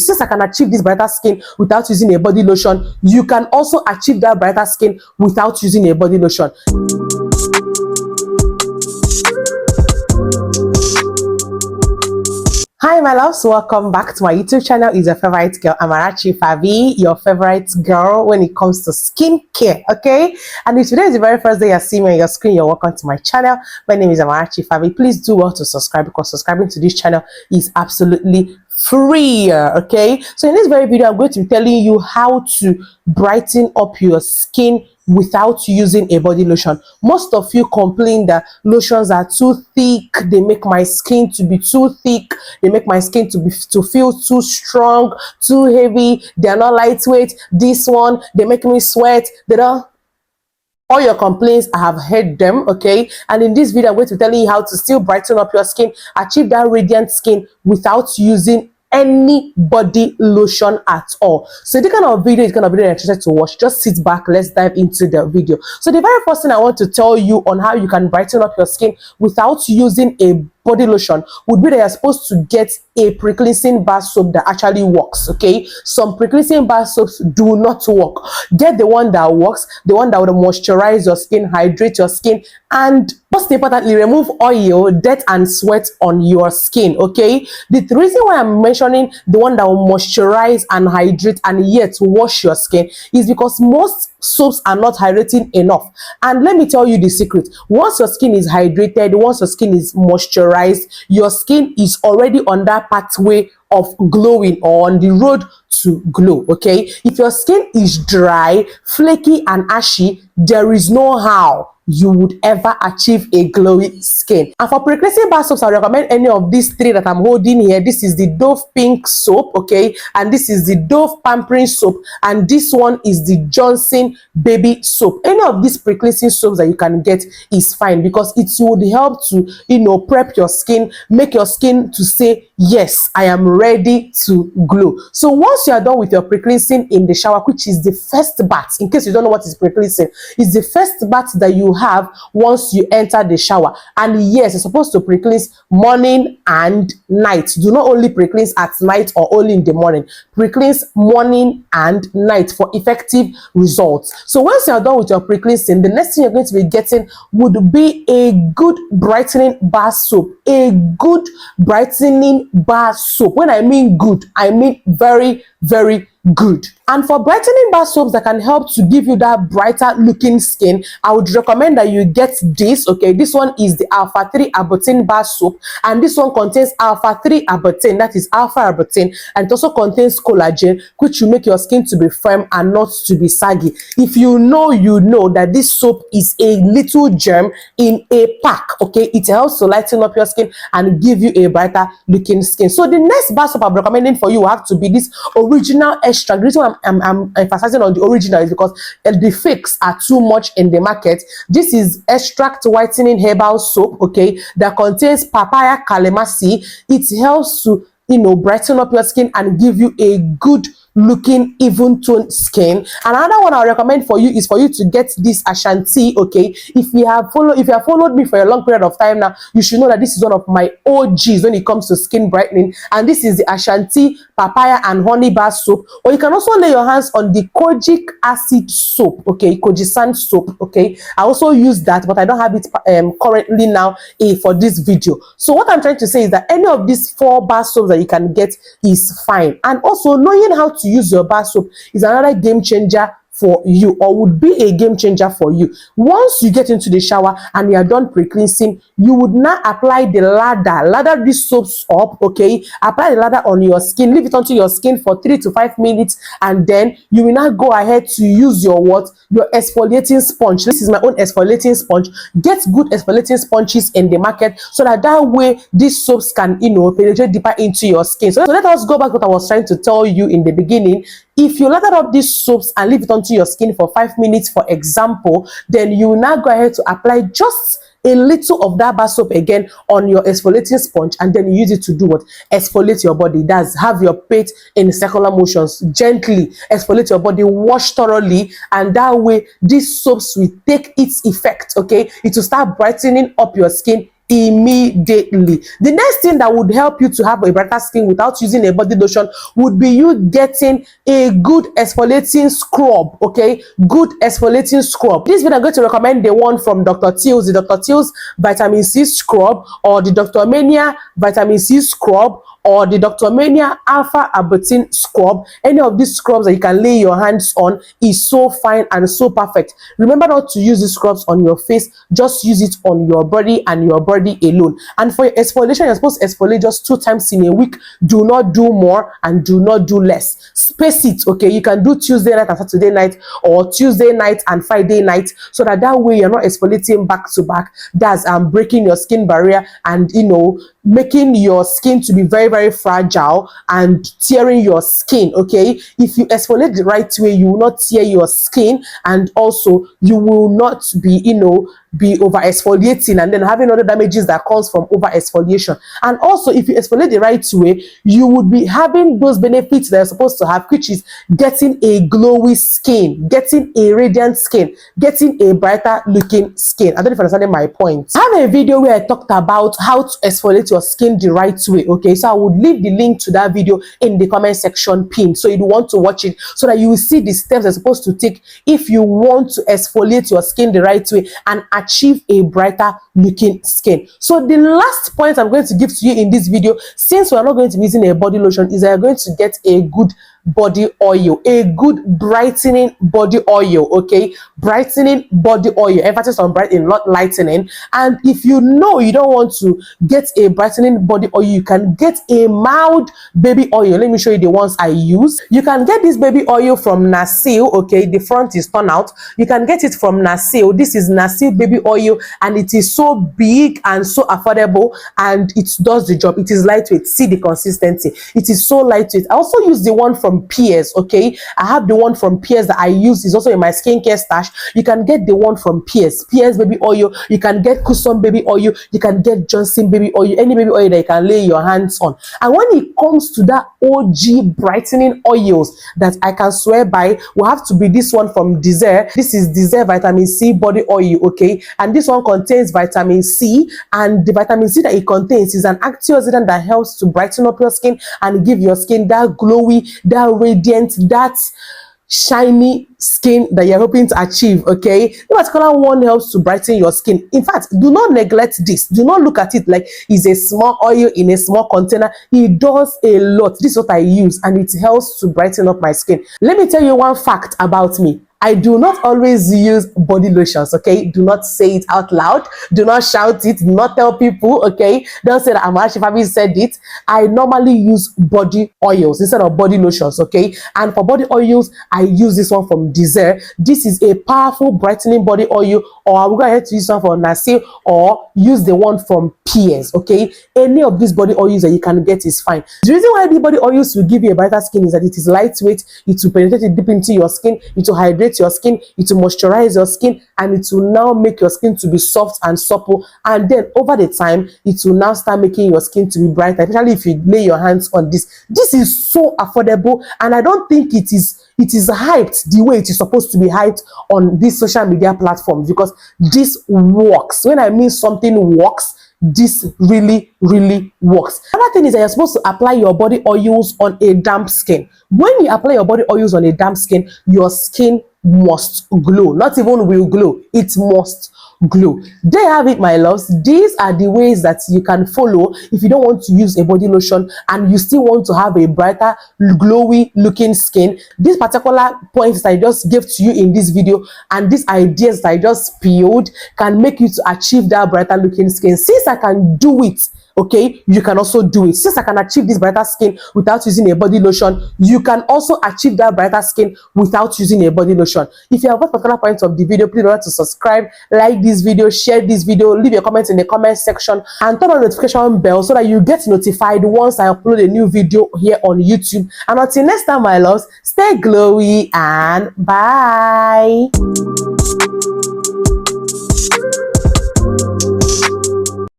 since I can achieve this brighter skin without using a body lotion, you can also achieve that brighter skin without using a body lotion. Hi my loves, welcome back to my YouTube channel. It's your favorite girl Amarachi Favy, your favorite girl when it comes to skincare, okay? And if today is the very first day you're seeing me on your screen, you're welcome to my channel. My name is Amarachi Favy. Please do well to subscribe because subscribing to this channel is absolutely free, okay? So in this very video, I'm going to be telling you how to brighten up your skin without using a body lotion. Most of you complain that lotions are too thick, they make my skin to be too thick, they make my skin to feel too strong, too heavy, they're not lightweight, this one, they make me sweat, they don't. All your complaints, I have heard them, okay? And in this video, I'm going to be telling you how to still brighten up your skin, achieve that radiant skin without using any body lotion at all. So the kind of video is going to be really interesting to watch. Just sit back, let's dive into the video. So the very first thing I want to tell you on how you can brighten up your skin without using a body lotion would be that you're supposed to get a pre-cleansing bar soap that actually works, okay? Some pre-cleansing bar soaps do not work. Get the one that works, the one that will moisturize your skin, hydrate your skin, and most importantly, remove oil, dirt, and sweat on your skin, okay? The reason why I'm mentioning the one that will moisturize and hydrate and yet wash your skin is because most soaps are not hydrating enough. And let me tell you the secret. Once your skin is hydrated, once your skin is moisturized, your skin is already on that pathway of glowing or on the road to glow, okay? If your skin is dry, flaky, and ashy, there is no how you would ever achieve a glowy skin. And for pre-cleansing bar soaps, I recommend any of these three that I'm holding here. This is the Dove Pink soap, okay? And this is the Dove Pampering soap. And this one is the Johnson Baby soap. Any of these pre-cleansing soaps that you can get is fine because it would help to, prep your skin, make your skin to say, yes, I am ready to glow. So once you are done with your pre-cleansing in the shower, which is the first bath, in case you don't know what is pre-cleansing, it's the first bath that you have once you enter the shower. And yes, you're supposed to pre-cleanse morning and night. Do not only pre-cleanse at night or only in the morning. Pre-cleanse morning and night for effective results. So once you're done with your pre-cleansing, the next thing you're going to be getting would be a good brightening bar soap. A good brightening bar soap. When I mean good, I mean very, very good. And for brightening bar soaps that can help to give you that brighter looking skin, I would recommend that you get this, okay? This one is the Alpha 3 Arbutin bar soap, and this one contains Alpha 3 Arbutin, that is alpha arbutin, and it also contains collagen, which will make your skin to be firm and not to be saggy. If you know that this soap is a little gem in a pack, okay? It helps to lighten up your skin and give you a brighter looking skin. So the next bar soap I'm recommending for you will have to be this original extract. The reason I'm emphasizing on the original is because the fakes are too much in the market. This is extract whitening herbal soap, okay, that contains papaya calamansi. It helps to brighten up your skin and give you a good looking even toned skin. Another one I recommend for you is for you to get this Ashanti, okay? If you have followed me for a long period of time now, you should know that this is one of my OGs when it comes to skin brightening. And this is the Ashanti papaya and honey bar soap. Or you can also lay your hands on the kojic acid soap, okay? Kojisan soap, okay? I also use that, but I don't have it currently now for this video. So what I'm trying to say is that any of these 4 bar soaps that you can get is fine. And also knowing how to use your bar soap is another game changer for you, or would be a game changer for you. Once you get into the shower and you are done pre-cleansing, you would now apply the lather these soaps up, okay? Apply the lather on your skin, leave it onto your skin for 3 to 5 minutes, and then you will now go ahead to use your exfoliating sponge. This is my own exfoliating sponge. Get good exfoliating sponges in the market so that way these soaps can penetrate deeper into your skin. So let us go back to what I was trying to tell you in the beginning. If you lather up these soaps and leave it onto your skin for 5 minutes, for example, then you will now go ahead to apply just a little of that bar soap again on your exfoliating sponge, and then you use it to do what? Exfoliate your body. That's have your pate in circular motions. Gently exfoliate your body, wash thoroughly, and that way these soaps will take its effect, okay? It will start brightening up your skin immediately. The next thing that would help you to have a brighter skin without using a body lotion would be you getting a good exfoliating scrub. Okay, good exfoliating scrub. This video I'm going to recommend the one from Dr. Teal's, the Dr. Teal's vitamin C scrub, or the Dr. Mania vitamin C scrub, or the Dr. Mania Alpha Arbutin scrub. Any of these scrubs that you can lay your hands on is so fine and so perfect. Remember not to use these scrubs on your face, just use it on your body and your body alone. And for your exfoliation, you're supposed to exfoliate just 2 times in a week. Do not do more and do not do less. Space it, okay? You can do Tuesday night and Saturday night, or Tuesday night and Friday night, so that way you're not exfoliating back to back. That's breaking your skin barrier and, you know, making your skin to be very, very fragile and tearing your skin. Okay, if you exfoliate the right way, you will not tear your skin, and also you will not be, you know, be over exfoliating and then having other damages that comes from over exfoliation. And also, if you exfoliate the right way, you would be having those benefits that you're supposed to have, which is getting a glowy skin, getting a radiant skin, getting a brighter looking skin. I don't know if you're understanding my point. I have a video where I talked about how to exfoliate your skin the right way. Okay, so I would leave the link to that video in the comment section pinned, so you want to watch it so that you will see the steps you're supposed to take if you want to exfoliate your skin the right way and achieve a brighter looking skin. So the last point I'm going to give to you in this video, since we're not going to be using a body lotion, is that you're going to get a good body oil, a good brightening body oil. Okay, brightening body oil, emphasis on brightening, not lightening. And if you know you don't want to get a brightening body oil, you can get a mild baby oil. Let me show you the ones I use. You can get this baby oil from Nasil. Okay, the front is torn out. You can get it from Nasil. This is Nasil baby oil, and it is so big and so affordable, and it does the job. It is lightweight. See the consistency, it is so lightweight. I also use the one from Peers. Okay, I have the one from Peers that I use, is also in my skincare stash. You can get the one from Peers baby oil. You can get Custom baby oil. You can get Johnson baby oil, any baby oil that you can lay your hands on. And when it comes to that OG brightening oils that I can swear by, will have to be this one from Desire. This is Desire vitamin C body oil. Okay, and this one contains vitamin C, and the vitamin C that it contains is an antioxidant that helps to brighten up your skin and give your skin that glowy, that radiant, that shiny skin that you're hoping to achieve. Okay, this particular one helps to brighten your skin. In fact, do not neglect this. Do not look at it like it's a small oil in a small container. It does a lot. This is what I use, and it helps to brighten up my skin. Let me tell you one fact about me. I do not always use body lotions. Okay, do not say it out loud, do not shout it, do not tell people. Okay, don't say that Amarachi Favy said it. I normally use body oils instead of body lotions. Okay, and for body oils, I use this one from Desire. This is a powerful brightening body oil, or I will go ahead to use one from Nasil, or use the one from Peers. Okay, any of these body oils that you can get is fine. The reason why the body oils will give you a brighter skin is that it is lightweight, it will penetrate deep into your skin, it will hydrate your skin, it will moisturize your skin, and it will now make your skin to be soft and supple. And then over the time, it will now start making your skin to be brighter, especially if you lay your hands on this. This is so affordable, and I don't think it is hyped the way it is supposed to be hyped on these social media platforms, because this works. When I mean something works, this really works. Another thing is that you're supposed to apply your body oils on a damp skin. When you apply your body oils on a damp skin, your skin must glow. Not even will glow, it must glow. There you have it, my loves. These are the ways that you can follow if you don't want to use a body lotion and you still want to have a brighter, glowy looking skin. These particular points that I just gave to you in this video, and these ideas that I just spilled, can make you to achieve that brighter looking skin. Since I can do it, okay, you can also do it. Since I can achieve this brighter skin without using a body lotion, you can also achieve that brighter skin without using a body lotion. If you have what particular points of the video, please remember to subscribe, like this video, share this video, leave your comments in the comment section, and turn on the notification bell so that you get notified once I upload a new video here on YouTube. And until next time, my loves, stay glowy and bye.